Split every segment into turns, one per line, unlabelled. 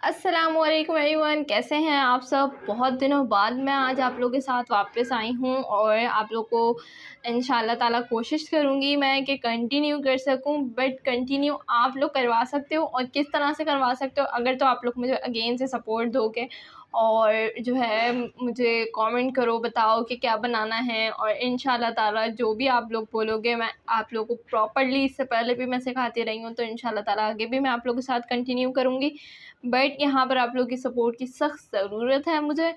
अस्सलामुअलैकुम एवरीवन, कैसे हैं आप सब। बहुत दिनों बाद मैं आज आप लोगों के साथ वापस आई हूँ और आप लोग को इंशाल्लाह ताला कोशिश करूँगी मैं कि कंटिन्यू कर सकूँ। बट कंटिन्यू आप लोग करवा सकते हो और किस तरह से करवा सकते हो, अगर तो आप लोग मुझे अगेन से सपोर्ट दोगे और जो है मुझे कमेंट करो, बताओ कि क्या बनाना है। और इंशाल्लाह ताला जो भी आप लोग बोलोगे मैं आप लोगों को प्रॉपर्ली, इससे पहले भी मैं सिखाती रही हूँ तो इंशाल्लाह ताला आगे भी मैं आप लोगों के साथ कंटिन्यू करूँगी। बट यहाँ पर आप लोग की सपोर्ट की सख्त ज़रूरत है मुझे।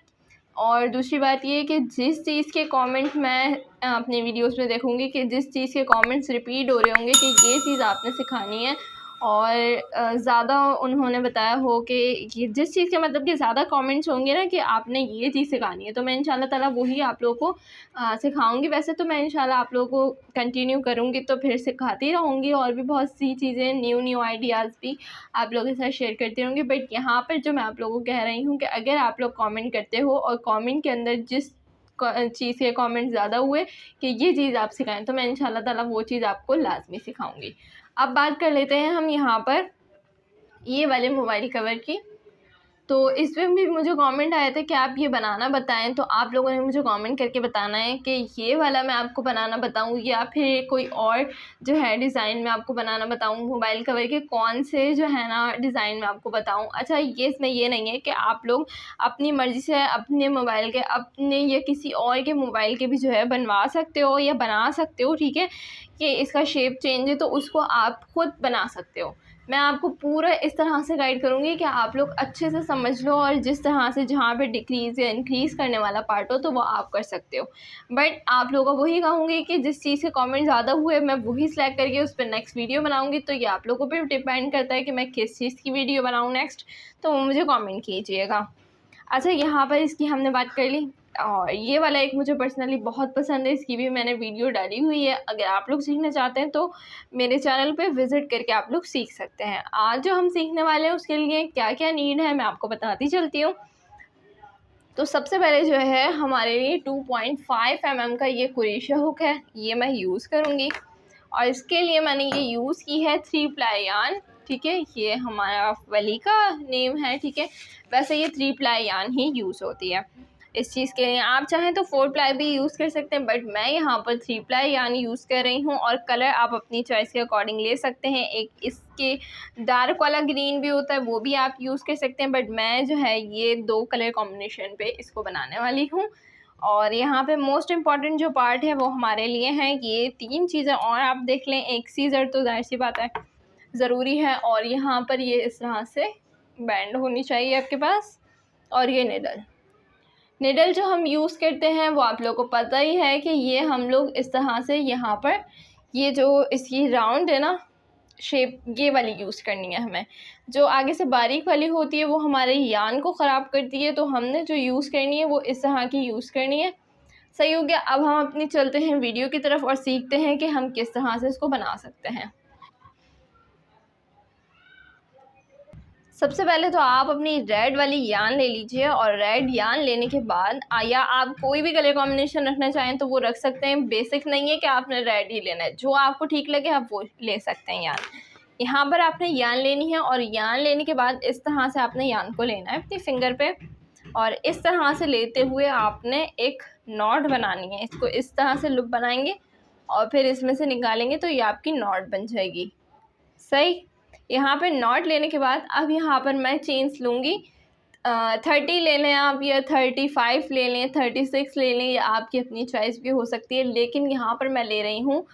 और दूसरी बात ये कि जिस चीज़ के कमेंट मैं अपने वीडियोस में देखूँगी कि जिस चीज़ के कमेंट्स रिपीट हो रहे होंगे कि ये चीज़ आपने सिखानी है और ज़्यादा उन्होंने बताया हो कि ये जिस चीज़ के मतलब कि ज़्यादा कमेंट्स होंगे ना कि आपने ये चीज़ सिखानी है, तो मैं इंशाल्लाह ताला वही आप लोगों को सिखाऊंगी। वैसे तो मैं इंशाल्लाह आप लोगों को कंटिन्यू करूँगी तो फिर सिखाती रहूँगी और भी बहुत सी चीज़ें, न्यू आइडियाज़ भी आप लोगों के साथ शेयर करती रहूँगी। बट यहाँ पर जो मैं आप लोगों को कह रही हूँ कि अगर आप लोग कमेंट करते हो और कमेंट के अंदर जिस चीज़ के कमेंट ज़्यादा हुए कि ये चीज़ आप सिखाएं, तो मैं इंशाल्लाह ताला वो चीज़ आपको लाजमी सिखाऊंगी। अब बात कर लेते हैं हम यहाँ पर ये वाले मोबाइल कवर की। तो इसमें भी मुझे कमेंट आया था कि आप ये बनाना बताएं, तो आप लोगों ने मुझे कमेंट करके बताना है कि ये वाला मैं आपको बनाना बताऊं या फिर कोई और जो है डिज़ाइन में आपको बनाना बताऊं। मोबाइल कवर के कौन से जो है ना डिज़ाइन में आपको बताऊं। अच्छा, ये इसमें ये नहीं है कि आप लोग अपनी मर्ज़ी से अपने मोबाइल के, अपने या किसी और के मोबाइल के भी जो है बनवा सकते हो या बना सकते हो, ठीक है। कि इसका शेप चेंज है तो उसको आप खुद बना सकते हो। मैं आपको पूरा इस तरह से गाइड करूँगी कि आप लोग अच्छे से समझ लो और जिस तरह से जहाँ पे डिक्रीज़ या इंक्रीज़ करने वाला पार्ट हो तो वो आप कर सकते हो। बट आप लोगों को वही कहूँगी कि जिस चीज़ के कमेंट ज़्यादा हुए मैं वही सिलेक्ट करके उस पर नेक्स्ट वीडियो बनाऊँगी। तो ये आप लोगों पे डिपेंड करता है कि मैं किस चीज़ की वीडियो बनाऊँ नेक्स्ट, तो वो मुझे कमेंट कीजिएगा। अच्छा, यहाँ पर इसकी हमने बात कर ली और ये वाला एक मुझे पर्सनली बहुत पसंद है, इसकी भी मैंने वीडियो डाली हुई है। अगर आप लोग सीखना चाहते हैं तो मेरे चैनल पे विज़िट करके आप लोग सीख सकते हैं। आज जो हम सीखने वाले हैं उसके लिए क्या क्या नीड है मैं आपको बताती चलती हूँ। तो सबसे पहले जो है हमारे लिए 2.5 mm का ये कुरेशिया हुक है, ये मैं यूज़ करूँगी। और इसके लिए मैंने ये यूज़ की है 3 प्लाई यार्न, ठीक है। ये हमारा वली का नेम है, ठीक है। वैसे ये 3 प्लाई यार्न ही यूज़ होती है इस चीज़ के लिए। आप चाहें तो 4 प्लाई भी यूज़ कर सकते हैं, बट मैं यहाँ पर 3 प्लाई यार्न यूज़ कर रही हूँ। और कलर आप अपनी चॉइस के अकॉर्डिंग ले सकते हैं। एक इसके डार्क वाला ग्रीन भी होता है, वो भी आप यूज़ कर सकते हैं, बट मैं जो है ये 2 कलर कॉम्बिनेशन पे इसको बनाने वाली हूँ। और यहाँ पे मोस्ट इम्पॉर्टेंट जो पार्ट है वो हमारे लिए है ये 3 चीज़ें। और आप देख लें, एक सीज़र तो ज़ाहिर सी बात है ज़रूरी है, और यहाँ पर ये इस तरह से बैंड होनी चाहिए आपके पास। और ये निडल जो हम यूज़ करते हैं वो आप लोगों को पता ही है कि ये हम लोग इस तरह से यहाँ पर ये जो इसकी राउंड है ना शेप, ये वाली यूज़ करनी है हमें। जो आगे से बारीक वाली होती है वो हमारे यान को ख़राब करती है, तो हमने जो यूज़ करनी है वो इस तरह की यूज़ करनी है। सही हो गया। अब हम अपनी चलते हैं वीडियो की तरफ और सीखते हैं कि हम किस तरह से इसको बना सकते हैं। सबसे पहले तो आप अपनी रेड वाली यान ले लीजिए और रेड यान लेने के बाद या आप कोई भी कलर कॉम्बिनेशन रखना चाहें तो वो रख सकते हैं। बेसिक नहीं है कि आपने रेड ही लेना है, जो आपको ठीक लगे आप वो ले सकते हैं यान। यहाँ पर आपने यान लेनी है और यान लेने के बाद इस तरह से आपने यान को लेना है अपनी फिंगर पे और इस तरह से लेते हुए आपने एक नॉट बनानी है। इसको इस तरह से लूप बनाएंगे और फिर इसमें से निकालेंगे तो ये आपकी नॉट बन जाएगी। सही। यहाँ पे नॉट लेने के बाद अब यहाँ पर मैं चेन्स लूँगी। 30 ले लें आप या 35 ले लें, 36 ले लें, या आपकी अपनी चॉइस भी हो सकती है। लेकिन यहाँ पर मैं ले रही हूँ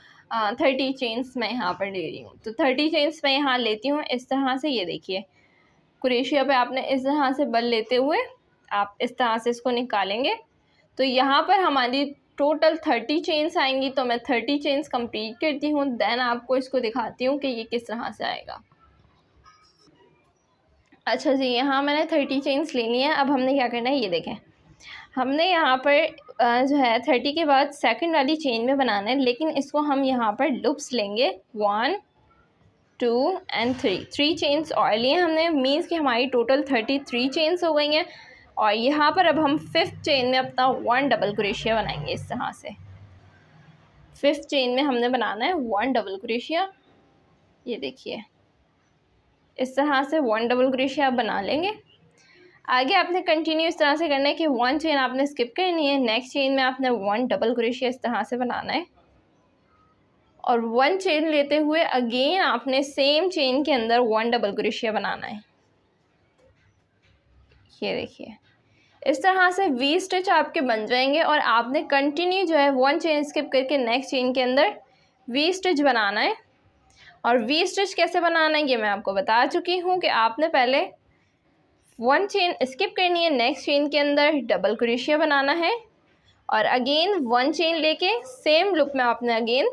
30 चेन्स मैं यहाँ पर ले रही हूँ। तो 30 चेन्स मैं यहाँ लेती हूँ इस तरह से। ये देखिए कुरेशिया पे आपने इस तरह से बल लेते हुए आप इस तरह से इसको निकालेंगे तो यहाँ पर हमारी टोटल 30 चेन्स आएंगी। तो मैं 30 चेन्स कंप्लीट करती हूँ, देन आपको इसको दिखाती हूँ कि ये किस तरह से आएगा। अच्छा जी, यहाँ मैंने 30 चेन्स ले ली हैं। अब हमने क्या करना है ये देखें, हमने यहाँ पर जो है 30 के बाद सेकंड वाली चेन में बनाना है, लेकिन इसको हम यहाँ पर लूप्स लेंगे 1 2 एंड 3 चेन्स और लिए हमने। मीन्स कि हमारी टोटल 33 चेन्स हो गई हैं। और यहाँ पर अब हम 5th चेन में अपना 1 डबल क्रोशिया बनाएंगे इस तरह से। 5th चेन में हमने बनाना है 1 डबल क्रोशिया। ये देखिए इस तरह से 1 डबल क्रोशिया आप बना लेंगे। आगे आपने कंटिन्यू इस तरह से करना है कि 1 चेन आपने स्किप करनी है, नेक्स्ट चेन में आपने 1 डबल क्रोशिया इस तरह से बनाना है और 1 चेन लेते हुए अगेन आपने सेम चेन के अंदर 1 डबल क्रोशिया बनाना है। ये देखिए इस तरह से वी स्टिच आपके बन जाएंगे और आपने कंटिन्यू जो है 1 चेन स्किप करके नेक्स्ट चेन के अंदर वी स्टिच बनाना है। और वी स्टिच कैसे बनाना है ये मैं आपको बता चुकी हूँ कि आपने पहले 1 चेन स्किप करनी है, नेक्स्ट चेन के अंदर डबल क्रोशिया बनाना है और अगेन 1 चेन लेके सेम लूप में आपने अगेन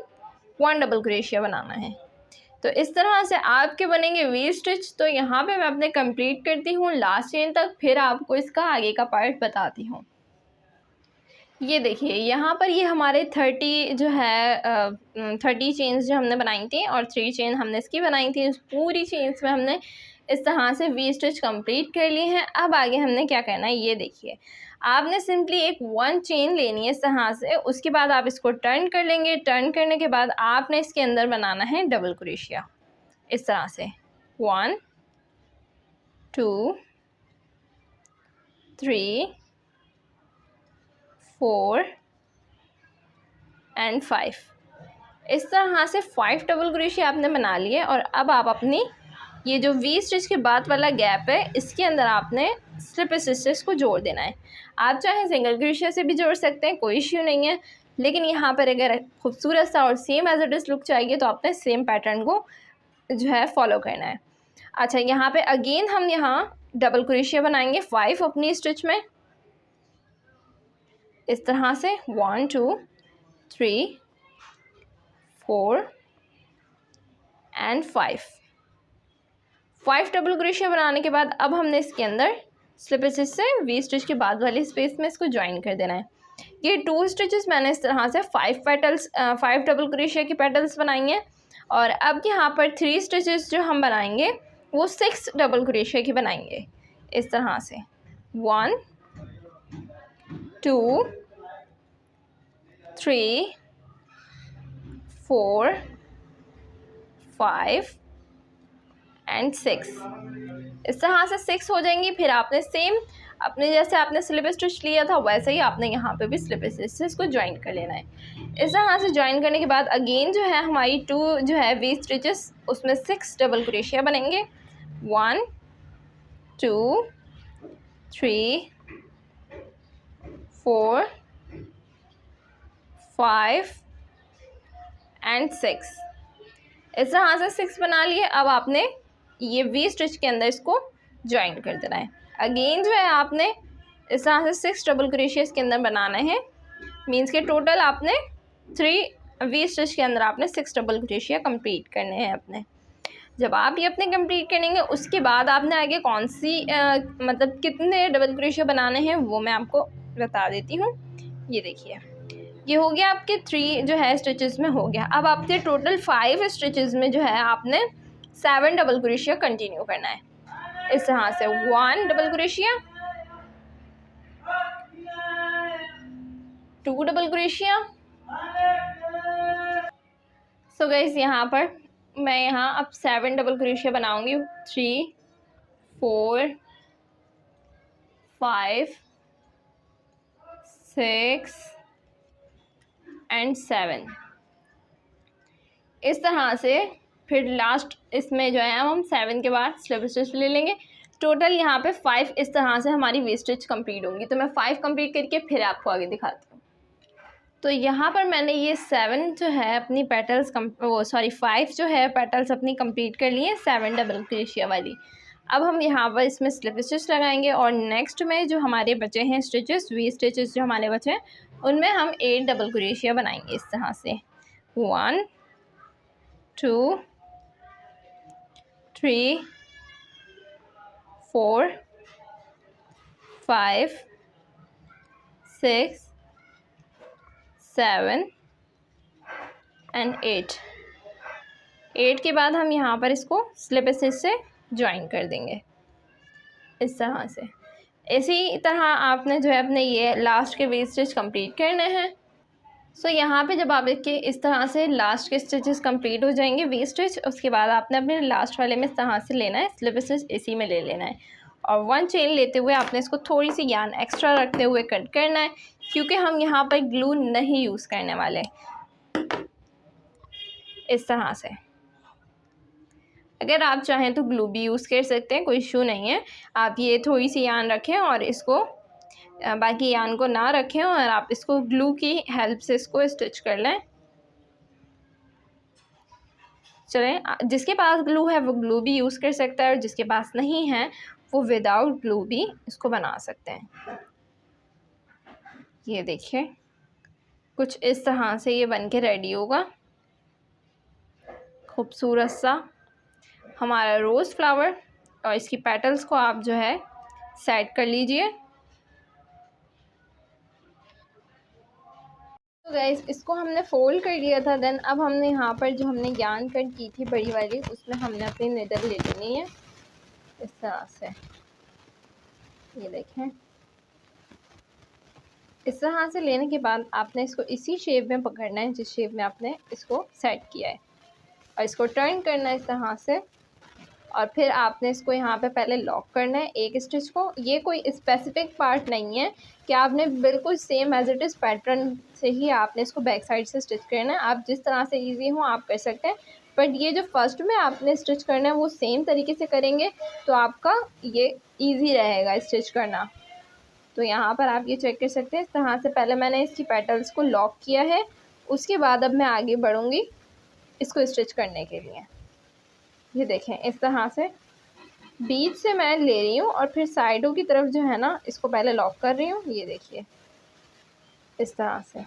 1 डबल क्रोशिया बनाना है। तो इस तरह से आपके बनेंगे वी स्टिच। तो यहाँ पे मैं अपने कंप्लीट करती हूँ लास्ट चेन तक, फिर आपको इसका आगे का पार्ट बताती हूँ। ये देखिए यहाँ पर ये हमारे 30 जो है 30 चेन्स जो हमने बनाई थी और 3 चेन हमने इसकी बनाई थी। उस पूरी चेन्स में हमने इस तरह से वी स्टिच कंप्लीट कर लिए हैं। अब आगे हमने क्या करना है ये देखिए, आपने सिंपली एक 1 चेन लेनी है इस तरह से, उसके बाद आप इसको टर्न कर लेंगे। टर्न करने के बाद आपने इसके अंदर बनाना है डबल क्रोशिया इस तरह से 1 2 3 4 एंड 5। इस तरह से 5 डबल क्रोशिया आपने बना लिए और अब आप अपनी ये जो वी स्टिच के बाद वाला गैप है इसके अंदर आपने स्लिप स्टिचेस को जोड़ देना है। आप चाहे सिंगल क्रोशिया से भी जोड़ सकते हैं, कोई इश्यू नहीं है, लेकिन यहाँ पर अगर खूबसूरत सा और same as it is look चाहिए तो आपने सेम पैटर्न को जो है फॉलो करना है। अच्छा यहाँ पे अगेन हम यहाँ डबल क्रोशिया बनाएंगे 5 अपनी स्टिच में इस तरह से 1 2 3 4 एंड 5 डबल क्रोशिया बनाने के बाद अब हमने इसके अंदर स्लिप स्टिच से वी स्टिच के बाद वाली स्पेस में इसको ज्वाइन कर देना है। ये 2 स्टिचेस मैंने इस तरह से 5 डबल क्रोशिया की पेटल्स बनाई हैं और अब यहाँ पर 3 स्टिचेस जो हम बनाएंगे वो 6 डबल क्रोशिया की बनाएंगे इस तरह से 1 2 3 4 5 एंड 6। इस तरह से 6 हो जाएंगी। फिर आपने सेम अपने जैसे आपने स्लिप स्टिच लिया था वैसे ही आपने यहाँ पे भी स्लिप स्टिच से इसको ज्वाइन कर लेना है। इस तरह से ज्वाइन करने के बाद अगेन जो है हमारी 2 जो है वी स्टिचेस उसमें 6 डबल क्रोशिया बनेंगे 1 2 3 4 5 एंड 6। इस तरह से 6 बना लिए। अब आपने ये वी स्टिच के अंदर इसको ज्वाइन कर देना है। अगेन जो है आपने इस तरह से 6 डबल क्रोशिया के अंदर बनाना है, मीन्स के टोटल आपने 3 वी स्टिच के अंदर आपने 6 डबल क्रोशिया कंप्लीट करने हैं अपने। जब आप ये अपने कंप्लीट करेंगे उसके बाद आपने आगे कौन सी मतलब कितने डबल क्रोशिया बनाने हैं वो मैं आपको बता देती हूँ। ये देखिए ये हो गया आपके 3 जो है स्टिचेस में हो गया। अब आपके टोटल 5 स्टिचेस में जो है आपने 7 डबल क्रोशिया कंटिन्यू करना है इस तरह से 1 double crochet 2 double crochet. So guys यहाँ पर मैं यहाँ अब 7 डबल क्रोशिया बनाऊंगी 3 4 5 6 एंड 7। इस तरह से फिर लास्ट इसमें जो है हम 7 के बाद स्लिप स्टिच ले लेंगे। टोटल यहाँ पे 5 इस तरह से हमारी वी स्टिच कंप्लीट होंगी। तो मैं 5 कंप्लीट करके फिर आपको आगे दिखाती हूँ। तो यहाँ पर मैंने ये 7 जो है अपनी पेटल्स 5 जो है पेटल्स अपनी कंप्लीट कर ली है 7 डबल क्रोशिया वाली। अब हम यहाँ पर इसमें स्लिप स्टिच लगाएंगे और नेक्स्ट में जो हमारे बचे हैं स्टिचेस वी स्टिचेस जो हमारे बचे हैं उनमें हम 8 डबल क्रोशिया बनाएंगे इस तरह से 1 2 3 4 5 6 7 एंड 8 के बाद हम यहाँ पर इसको स्लिप स्टिच से ज्वाइन कर देंगे इस तरह से। इसी तरह आपने जो है अपने ये लास्ट के वी स्टिच कंप्लीट करने हैं। सो यहाँ पे जब आप इसके इस तरह से लास्ट के स्टिचेस कंप्लीट हो जाएंगे वी स्टिच, उसके बाद आपने अपने लास्ट वाले में इस तरह से लेना है, स्लिप स्टिच इसी में ले लेना है और 1 चेन लेते हुए आपने इसको थोड़ी सी यान एक्स्ट्रा रखते हुए कट करना है, क्योंकि हम यहाँ पर ग्लू नहीं यूज़ करने वाले। इस तरह से अगर आप चाहें तो ग्लू भी यूज़ कर सकते हैं, कोई इशू नहीं है। आप ये थोड़ी सी यान रखें और इसको बाकी यान को ना रखें और आप इसको ग्लू की हेल्प से इसको स्टिच कर लें। चलें, जिसके पास ग्लू है वो ग्लू भी यूज़ कर सकता है और जिसके पास नहीं है वो विदाउट ग्लू भी इसको बना सकते हैं। ये देखिए कुछ इस तरह से ये बन के रेडी होगा, खूबसूरत सा हमारा रोज़ फ्लावर। और इसकी पेटल्स को आप जो है सेट कर लीजिए। तो गाइस इसको हमने फोल्ड कर लिया था, देन अब हमने यहाँ पर जो हमने यान कट की थी बड़ी वाली, उसमें हमने अपनी निडल ले लेनी है इस तरह से। ये देखें, इस तरह से लेने के बाद आपने इसको इसी शेप में पकड़ना है जिस शेप में आपने इसको सेट किया है, और इसको टर्न करना है इस तरह से। और फिर आपने इसको यहाँ पे पहले लॉक करना है एक स्टिच को। ये कोई स्पेसिफिक पार्ट नहीं है कि आपने बिल्कुल same as it is pattern से ही आपने इसको बैक साइड से स्टिच करना है। आप जिस तरह से इजी हो आप कर सकते हैं, बट ये जो फर्स्ट में आपने स्टिच करना है वो सेम तरीके से करेंगे तो आपका ये ईजी रहेगा स्टिच करना। तो यहाँ पर आप ये चेक कर सकते हैं, इस तरह से पहले मैंने इसकी पेटल्स को लॉक किया है, उसके बाद अब मैं आगे बढ़ूँगी इसको स्टिच करने के लिए। ये देखें इस तरह से बीच से मैं ले रही हूँ और फिर साइडों की तरफ जो है ना इसको पहले लॉक कर रही हूँ। ये देखिए इस तरह से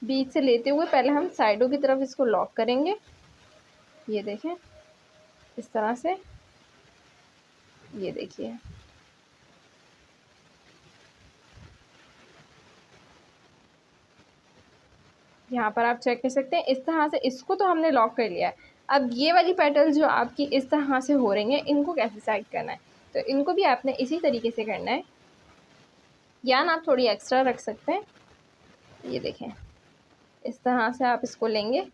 बीच से लेते हुए पहले हम साइडों की तरफ इसको लॉक करेंगे। ये देखें इस तरह से, ये देखिए यहाँ पर आप चेक कर सकते हैं इस तरह से। इसको तो हमने लॉक कर लिया है, अब ये वाली पेटल जो आपकी इस तरह से हो रही हैं इनको कैसे सेट करना है, तो इनको भी आपने इसी तरीके से करना है। यान आप थोड़ी एक्स्ट्रा रख सकते हैं। ये देखें इस तरह से आप इसको लेंगे,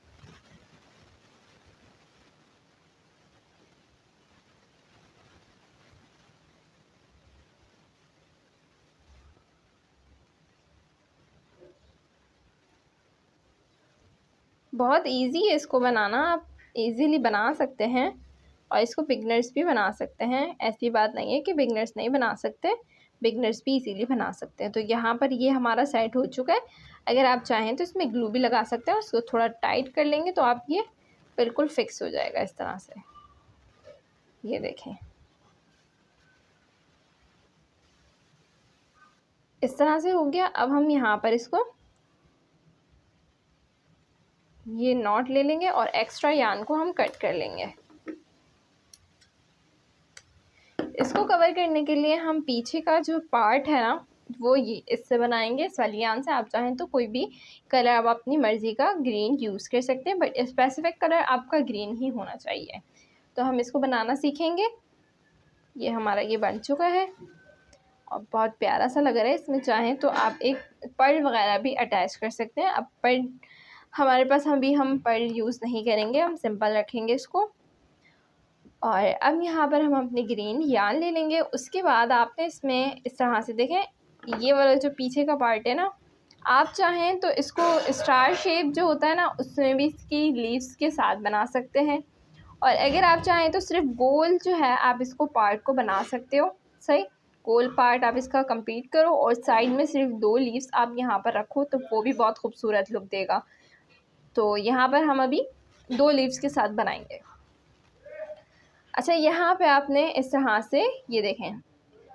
बहुत इजी है इसको बनाना, आप इजीली बना सकते हैं और इसको बिगनर्स भी बना सकते हैं। ऐसी बात नहीं है कि बिगनर्स नहीं बना सकते, बिगनर्स भी इजीली बना सकते हैं। तो यहाँ पर ये हमारा सेट हो चुका है। अगर आप चाहें तो इसमें ग्लू भी लगा सकते हैं, उसको थोड़ा टाइट कर लेंगे तो आप ये बिल्कुल फिक्स हो जाएगा इस तरह से। ये देखें इस तरह से हो गया। अब हम यहाँ पर इसको ये नॉट ले लेंगे और एक्स्ट्रा यान को हम कट कर लेंगे। इसको कवर करने के लिए हम पीछे का जो पार्ट है ना वो ये इससे बनाएंगे, इस वाली यान से। आप चाहें तो कोई भी कलर आप अपनी मर्ज़ी का ग्रीन यूज़ कर सकते हैं, बट स्पेसिफिक कलर आपका ग्रीन ही होना चाहिए। तो हम इसको बनाना सीखेंगे। ये हमारा ये बन चुका है और बहुत प्यारा सा लग रहा है। इसमें चाहें तो आप एक पर्ल वगैरह भी अटैच कर सकते हैं। अब पर्ल हमारे पास हम पर्ल यूज़ नहीं करेंगे, हम सिंपल रखेंगे इसको। और अब यहाँ पर हम अपनी ग्रीन यान ले लेंगे। उसके बाद आपने इसमें इस तरह से देखें ये वाला जो पीछे का पार्ट है ना, आप चाहें तो इसको स्टार शेप जो होता है ना उसमें भी इसकी लीव्स के साथ बना सकते हैं, और अगर आप चाहें तो सिर्फ गोल जो है आप इसको पार्ट को बना सकते हो। सही गोल पार्ट आप इसका कंप्लीट करो और साइड में सिर्फ 2 लीव्स आप यहाँ पर रखो तो वो भी बहुत खूबसूरत लुक देगा। तो यहाँ पर हम अभी 2 लीव्स के साथ बनाएंगे। अच्छा, यहाँ पे आपने इस तरह से ये देखें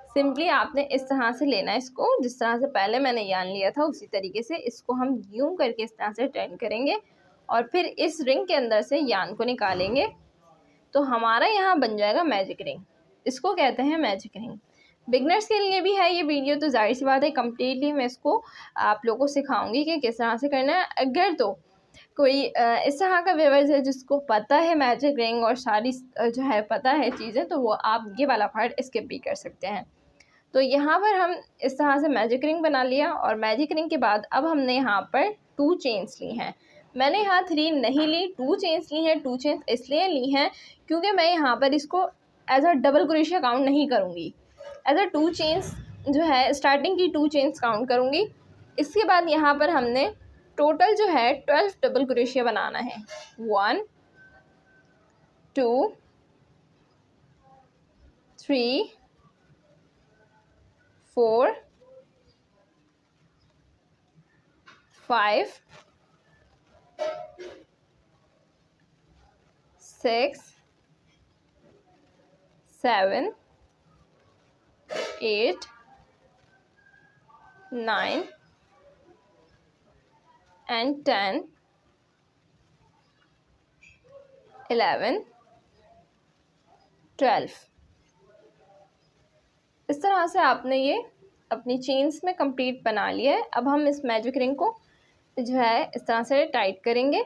सिंपली आपने इस तरह से लेना है इसको, जिस तरह से पहले मैंने यान लिया था उसी तरीके से इसको हम यूं करके इस तरह से टर्न करेंगे और फिर इस रिंग के अंदर से यान को निकालेंगे तो हमारा यहाँ बन जाएगा मैजिक रिंग। इसको कहते हैं मैजिक रिंग। बिगनर्स के लिए भी है ये वीडियो, तो जाहिर सी बात है कम्प्लीटली मैं इसको आप लोगों को सिखाऊंगी कि किस तरह से करना है। अगर तो कोई इस तरह का व्यूअर्स है जिसको पता है मैजिक रिंग और सारी जो है पता है चीज़ें, तो वो आप ये वाला पार्ट स्किप भी कर सकते हैं। तो यहाँ पर हम इस तरह से मैजिक रिंग बना लिया, और मैजिक रिंग के बाद अब हमने यहाँ पर 2 चेन्स ली हैं। मैंने यहाँ 3 नहीं ली, 2 चेन्स ली हैं। 2 चेन्स इसलिए ली हैं क्योंकि मैं यहाँ पर इसको एज अ डबल क्रोशिया काउंट नहीं करूँगी, एज अ 2 चेन्स जो है स्टार्टिंग की 2 चेन्स काउंट करूँगी। इसके बाद यहाँ पर हमने टोटल जो है 12 डबल क्रोशिया बनाना है। 1 2 3 4 5 6 7 8 9 and 10 11 12। इस तरह से आपने ये अपनी चेन्स में कंप्लीट बना लिया है। अब हम इस मैजिक रिंग को जो है इस तरह से टाइट करेंगे,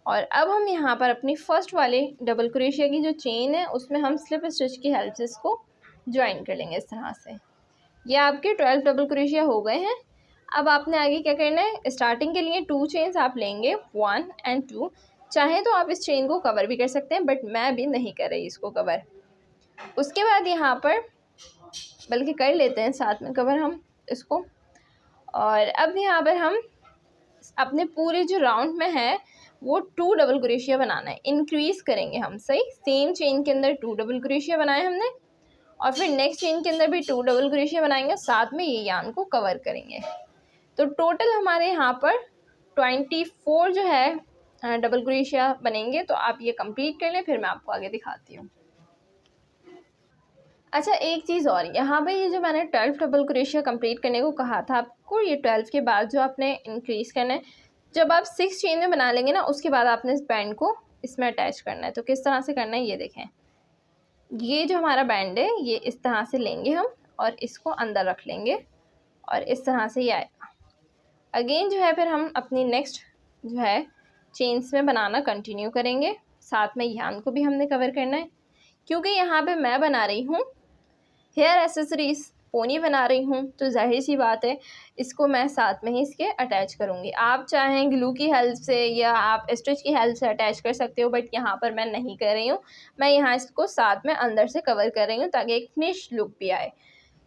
और अब हम यहाँ पर अपनी फर्स्ट वाले डबल क्रोशिया की जो चेन है उसमें हम स्लिप स्टिच की हेल्प से इसको ज्वाइन कर लेंगे इस तरह से। ये आपके 12 डबल क्रोशिया हो गए हैं। अब आपने आगे क्या करना है, स्टार्टिंग के लिए 2 चेन्स आप लेंगे, 1 and 2। चाहे तो आप इस चेन को कवर भी कर सकते हैं, बट मैं भी नहीं कर रही इसको कवर। उसके बाद यहाँ पर बल्कि कर लेते हैं साथ में कवर हम इसको। और अब यहाँ पर हम अपने पूरे जो राउंड में है वो 2 डबल क्रोशिया बनाना है, इंक्रीज़ करेंगे हम। सही, सेम चेन के अंदर 2 डबल क्रोशिया बनाए हमने, और फिर नेक्स्ट चेन के अंदर भी 2 डबल क्रोशिया बनाएंगे, साथ में ये यार्न को कवर करेंगे। तो टोटल हमारे यहाँ पर 24 जो है डबल क्रोशिया बनेंगे। तो आप ये कंप्लीट कर लें, फिर मैं आपको आगे दिखाती हूँ। अच्छा, एक चीज़ और, यहाँ पे ये जो मैंने 12 डबल क्रोशिया कंप्लीट करने को कहा था आपको, ये 12 के बाद जो आपने इंक्रीज़ करना है, जब आप 6 चेन में बना लेंगे ना, उसके बाद आपने इस बैंड को इसमें अटैच करना है। तो किस तरह से करना है ये देखें। ये जो हमारा बैंड है ये इस तरह से लेंगे हम, और इसको अंदर रख लेंगे, और इस तरह से ये आएगा। अगेन जो है फिर हम अपनी नेक्स्ट जो है चेन्स में बनाना कंटिन्यू करेंगे, साथ में यार्न को भी हमने कवर करना है। क्योंकि यहाँ पे मैं बना रही हूँ हेयर एसेसरीज़, पोनी बना रही हूँ, तो जाहिर सी बात है इसको मैं साथ में ही इसके अटैच करूँगी। आप चाहें ग्लू की हेल्प से या आप स्टिच की हेल्प से अटैच कर सकते हो, बट यहाँ पर मैं नहीं कर रही हूँ। मैं यहाँ इसको साथ में अंदर से कवर कर रही हूँ ताकि एक फिनिश लुक भी आए।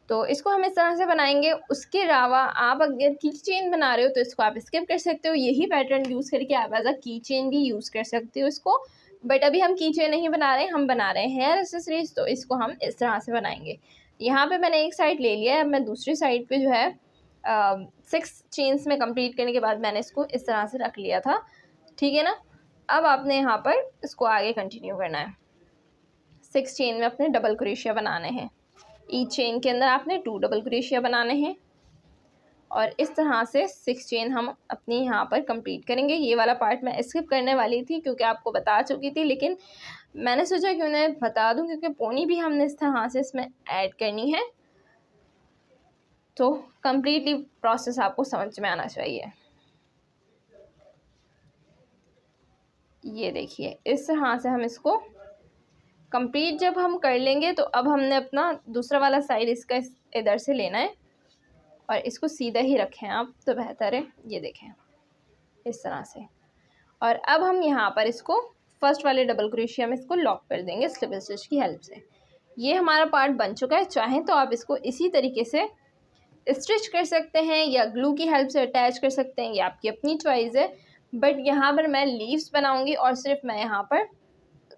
तो इसको हम इस तरह से बनाएंगे। उसके अलावा आप अगर की चेन बना रहे हो तो इसको आप स्किप कर सकते हो, यही पैटर्न यूज़ करके आप एज अ की चेन भी यूज़ कर सकते हो इसको। बट अभी हम की चेन नहीं बना रहे, हम बना रहे हैं हेयर एसेसरीज, तो इसको हम इस तरह से बनाएंगे। यहाँ पे मैंने एक साइड ले लिया है, अब मैं दूसरी साइड पे जो है 6 चेन्स में कंप्लीट करने के बाद मैंने इसको इस तरह से रख लिया था, ठीक है ना। अब आपने यहाँ पर इसको आगे कंटिन्यू करना है। 6 चेन में अपने डबल क्रोशिया बनाने हैं, ईच चेन के अंदर आपने 2 डबल क्रोशिया बनाने हैं, और इस तरह से 6 चेन हम अपनी यहाँ पर कंप्लीट करेंगे। ये वाला पार्ट मैं स्किप करने वाली थी क्योंकि आपको बता चुकी थी, लेकिन मैंने सोचा कि उन्हें बता दूं क्योंकि पोनी भी हमने इस तरह से इसमें ऐड करनी है, तो कम्प्लीटली प्रोसेस आपको समझ में आना चाहिए। ये देखिए इस तरह से हम इसको कंप्लीट जब हम कर लेंगे, तो अब हमने अपना दूसरा वाला साइड इसका इधर से लेना है, और इसको सीधा ही रखें आप तो बेहतर है। ये देखें इस तरह से, और अब हम यहाँ पर इसको फर्स्ट वाले डबल क्रोशिया में इसको लॉक कर देंगे स्लिप स्टिच की हेल्प से। ये हमारा पार्ट बन चुका है। चाहें तो आप इसको इसी तरीके से स्टिच कर सकते हैं या ग्लू की हेल्प से अटैच कर सकते हैं, ये आपकी अपनी चॉइस है। बट यहाँ पर मैं लीव्स बनाऊँगी, और सिर्फ मैं यहाँ पर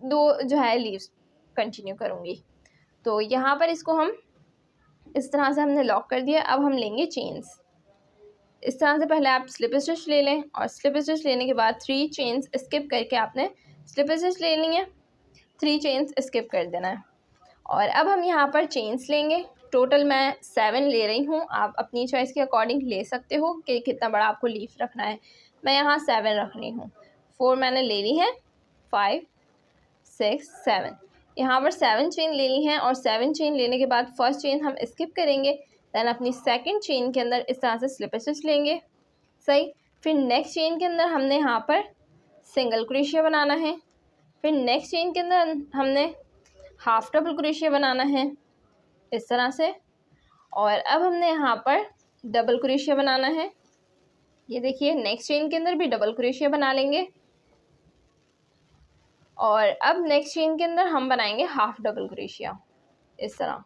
2 जो है लीव्स कंटिन्यू करूँगी। तो यहाँ पर इसको हम इस तरह से हमने लॉक कर दिया। अब हम लेंगे चेन्स। इस तरह से पहले आप स्लिप स्टिच ले लें, और स्लिप स्टिच लेने के बाद 3 चेन्स स्किप करके आपने स्लिप स्टिच ले ली है, 3 चेन्स स्किप कर देना है। और अब हम यहाँ पर चेन्स लेंगे। टोटल मैं 7 ले रही हूँ, आप अपनी चॉइस के अकॉर्डिंग ले सकते हो कि कितना बड़ा आपको लीफ रखना है। मैं यहाँ 7 रख रही हूँ, 4 मैंने ले ली है, 5 6 7, यहाँ पर 7 चेन ले ली हैं। और 7 चेन लेने के बाद फर्स्ट चेन हम स्किप करेंगे, दैन अपनी सेकंड चेन के अंदर इस तरह से स्लिप स्टिच लेंगे, सही। फिर नेक्स्ट चेन के अंदर हमने यहाँ पर सिंगल क्रोशिया बनाना है, फिर नेक्स्ट चेन के अंदर हमने हाफ डबल क्रोशिया बनाना है इस तरह से, और अब हमने यहाँ पर डबल क्रोशिया बनाना है। ये देखिए नेक्स्ट चेन के अंदर भी डबल क्रोशिया बना लेंगे और अब नेक्स्ट चेन के अंदर हम बनाएंगे हाफ डबल क्रोशिया। इस तरह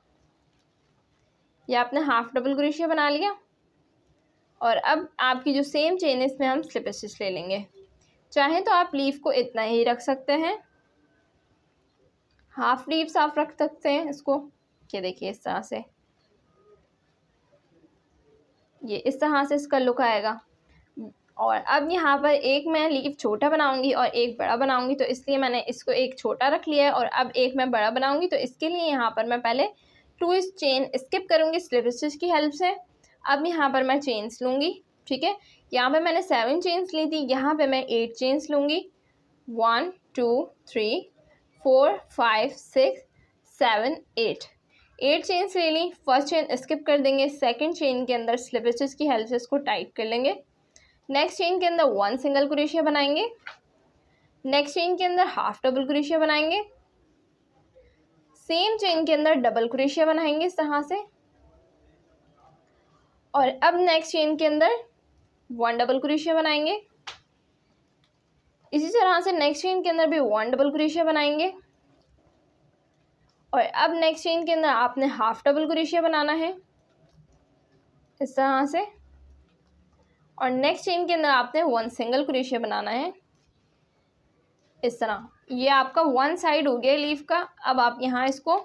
ये आपने हाफ डबल क्रोशिया बना लिया और अब आपकी जो सेम चेन है इसमें हम स्लिप स्टिच ले लेंगे। चाहे तो आप लीफ को इतना ही रख सकते हैं, हाफ लीव्स आप रख सकते हैं इसको। ये देखिए इस तरह से, ये इस तरह से इसका लुक आएगा। और अब यहाँ पर एक मैं लीफ छोटा बनाऊंगी और एक बड़ा बनाऊंगी, तो इसलिए मैंने इसको एक छोटा रख लिया है और अब एक मैं बड़ा बनाऊंगी। तो इसके लिए यहाँ पर मैं पहले 2 चेन स्किप करूँगी स्लिप स्टिच की हेल्प से। अब यहाँ पर मैं चेन्स लूँगी, ठीक है। यहाँ पे मैंने 7 चेन्स ली थी, यहाँ पे मैं 8 चेन्स लूँगी। 1 2 3 4 5 6 7 8 चेन्स ले ली। फर्स्ट चेन स्किप कर देंगे, सेकंड चेन के अंदर स्लिप स्टिच की हेल्प से इसको टाइट कर लेंगे। नेक्स्ट चेन के अंदर 1 सिंगल क्रोशिया बनाएंगे, नेक्स्ट चेन के अंदर हाफ डबल क्रोशिया बनाएंगे, सेम चेन के अंदर डबल क्रोशिया बनाएंगे इस तरह से। और अब नेक्स्ट चेन के अंदर 1 डबल क्रोशिया बनाएंगे। इसी तरह से नेक्स्ट चेन के अंदर भी 1 डबल क्रोशिया बनाएंगे और अब नेक्स्ट चेन के अंदर आपने हाफ डबल क्रोशिया बनाना है इस तरह से। और नेक्स्ट चेन के अंदर आपने 1 सिंगल क्रोशिया बनाना है इस तरह। ये आपका 1 साइड हो गया लीफ का। अब आप यहाँ इसको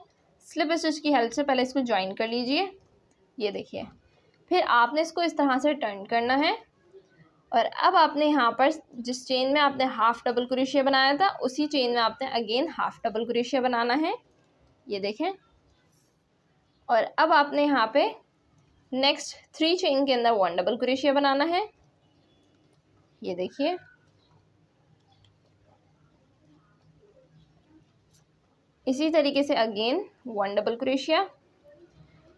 स्लिप स्टिच की हेल्प से पहले इसको ज्वाइन कर लीजिए। ये देखिए, फिर आपने इसको इस तरह से टर्न करना है और अब आपने यहाँ पर जिस चेन में आपने हाफ डबल क्रोशिया बनाया था उसी चेन में आपने अगेन हाफ डबल क्रोशिया बनाना है। ये देखें। और अब आपने यहाँ पे नेक्स्ट 3 चेन के अंदर 1 डबल क्रोशिया बनाना है। ये देखिए, इसी तरीके से again 1 double crochet.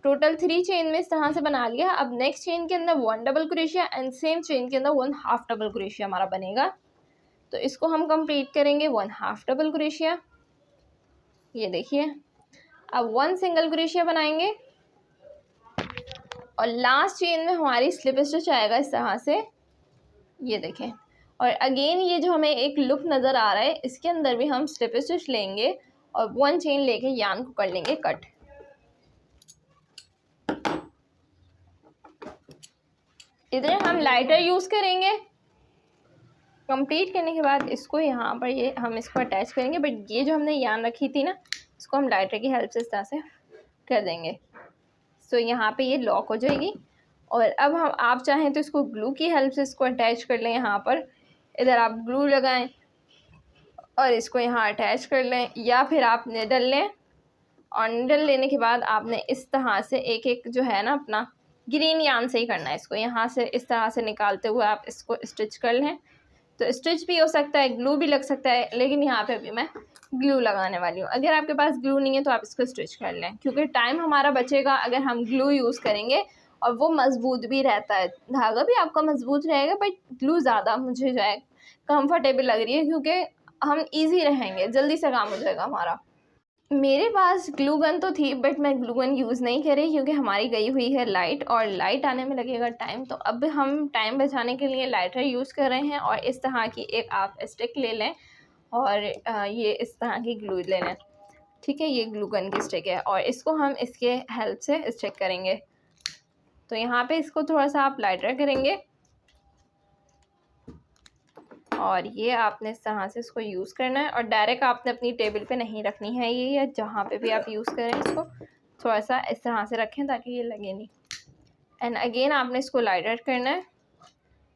Total 3 chain में इस तरह से बना लिया। अब नेक्स्ट चेन के अंदर 1 double crochet and same chain के अंदर 1 हाफ डबल क्रोशिया हमारा बनेगा। तो इसको हम कंप्लीट करेंगे 1 हाफ डबल क्रोशिया। ये देखिए, अब 1 सिंगल क्रोशिया बनाएंगे और लास्ट चेन में हमारी स्लिप स्टिच आएगा इस तरह से। ये देखें। और अगेन ये जो हमें एक लुक नज़र आ रहा है इसके अंदर भी हम स्लिप स्टिच लेंगे और 1 चेन लेके यार्न को कर लेंगे कट। इधर हम लाइटर यूज़ करेंगे। कंप्लीट करने के बाद इसको यहाँ पर ये हम इसको अटैच करेंगे, बट ये जो हमने यार्न रखी थी ना इसको हम लाइटर की हेल्प से इस तरह से कर देंगे। सो यहाँ पे ये लॉक हो जाएगी। और अब हम आप चाहें तो इसको ग्लू की हेल्प से इसको अटैच कर लें। यहाँ पर इधर आप ग्लू लगाएं और इसको यहाँ अटैच कर लें, या फिर आप निडल लें और निडल लेने के बाद आपने इस तरह से एक एक जो है ना अपना ग्रीन यार्न से ही करना है। इसको यहाँ से इस तरह से निकालते हुए आप इसको स्टिच कर लें। तो स्टिच भी हो सकता है, ग्लू भी लग सकता है, लेकिन यहाँ पे अभी मैं ग्लू लगाने वाली हूँ। अगर आपके पास ग्लू नहीं है तो आप इसको स्टिच कर लें, क्योंकि टाइम हमारा बचेगा अगर हम ग्लू यूज़ करेंगे और वो मज़बूत भी रहता है। धागा भी आपका मज़बूत रहेगा, बट ग्लू ज़्यादा मुझे जो है कम्फर्टेबल लग रही है, क्योंकि हम ईजी रहेंगे, जल्दी से काम हो जाएगा हमारा। मेरे पास ग्लू गन तो थी, बट मैं ग्लू गन यूज़ नहीं करी क्योंकि हमारी गई हुई है लाइट और लाइट आने में लगेगा टाइम। तो अब हम टाइम बचाने के लिए लाइटर यूज़ कर रहे हैं। और इस तरह की एक आप स्टिक ले लें और ये इस तरह की ग्लू ले लें, ठीक है। ये ग्लू गन की स्टिक है और इसको हम इसके हेल्प से स्टिक करेंगे। तो यहाँ पे इसको थोड़ा सा आप लाइटर करेंगे और ये आपने इस तरह से इसको यूज़ करना है। और डायरेक्ट आपने अपनी टेबल पे नहीं रखनी है ये, या जहाँ पे भी आप यूज़ करें इसको थोड़ा सा इस तरह से रखें ताकि ये लगे नहीं। एंड अगेन आपने इसको लाइटर करना है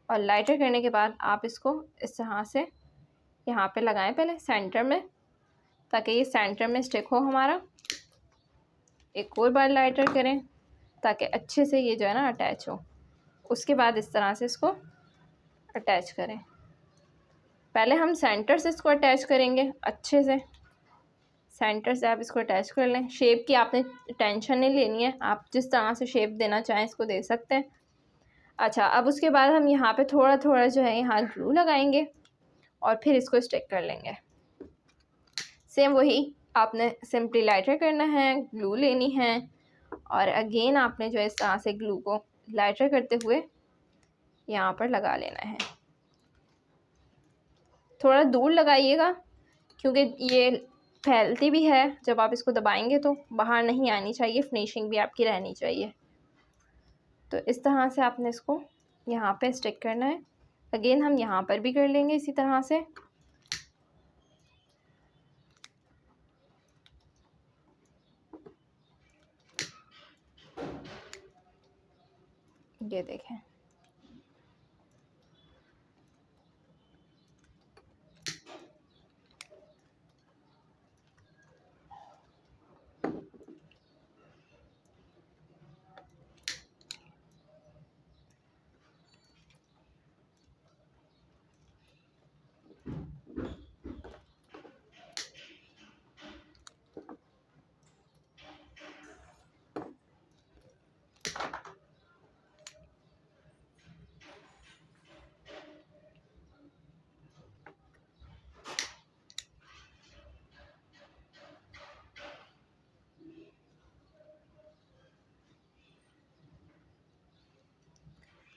और लाइटर करने के बाद आप इसको इस तरह से यहाँ पे लगाएं पहले सेंटर में, ताकि ये सेंटर में स्टिक हो हमारा। एक और बार लाइटर करें ताकि अच्छे से ये जो है ना अटैच हो। उसके बाद इस तरह से इसको अटैच करें। पहले हम सेंटर से इसको अटैच करेंगे अच्छे से। सेंटर से आप इसको अटैच कर लें। शेप की आपने टेंशन नहीं लेनी है, आप जिस तरह से शेप देना चाहें इसको दे सकते हैं। अच्छा, अब उसके बाद हम यहाँ पे थोड़ा थोड़ा जो है यहाँ ग्लू लगाएंगे और फिर इसको स्टिक कर लेंगे। सेम वही आपने सिंपली लाइटर करना है, ग्लू लेनी है और अगेन आपने जो है इस तरह से ग्लू को लाइटर करते हुए यहाँ पर लगा लेना है। थोड़ा दूर लगाइएगा क्योंकि ये फैलती भी है, जब आप इसको दबाएंगे तो बाहर नहीं आनी चाहिए, फिनिशिंग भी आपकी रहनी चाहिए। तो इस तरह से आपने इसको यहाँ पे स्टिक करना है। अगेन हम यहाँ पर भी कर लेंगे इसी तरह से। ये देखें,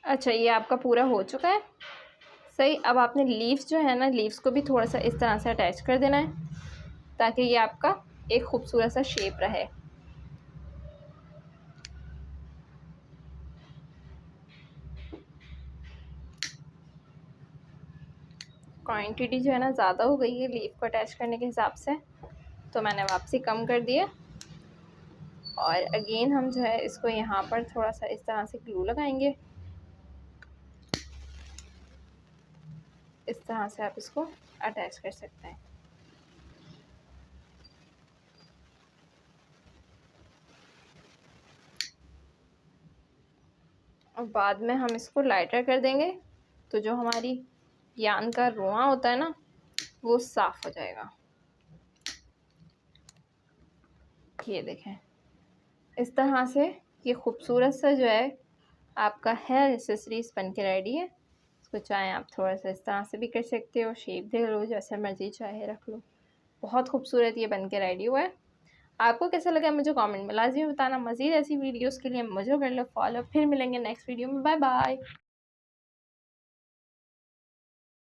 अच्छा ये आपका पूरा हो चुका है सही। अब आपने लीव्स जो है ना, लीव्स को भी थोड़ा सा इस तरह से अटैच कर देना है ताकि ये आपका एक खूबसूरत सा शेप रहे। क्वांटिटी जो है ना ज़्यादा हो गई है लीफ को अटैच करने के हिसाब से, तो मैंने वापसी कम कर दिया। और अगेन हम जो है इसको यहाँ पर थोड़ा सा इस तरह से ग्लू लगाएंगे। इस तरह से आप इसको अटैच कर सकते हैं। और बाद में हम इसको लाइटर कर देंगे तो जो हमारी यान का रोआ होता है ना वो साफ़ हो जाएगा। ये देखें, इस तरह से ये खूबसूरत सा जो है आपका हेयर एक्सेसरीज बन के रेडी है। इसको चाहे आप थोड़ा सा इस तरह से भी कर सकते हो, शेप दे लो, जैसे मर्जी चाहे रख लो। बहुत खूबसूरत ये बन के रेडी हुआ है। आपको कैसा लगा मुझे कमेंट में लाजमी बताना। मज़ीद ऐसी वीडियोस के लिए मुझे कर लो फॉलो। फिर मिलेंगे नेक्स्ट वीडियो में। Bye bye.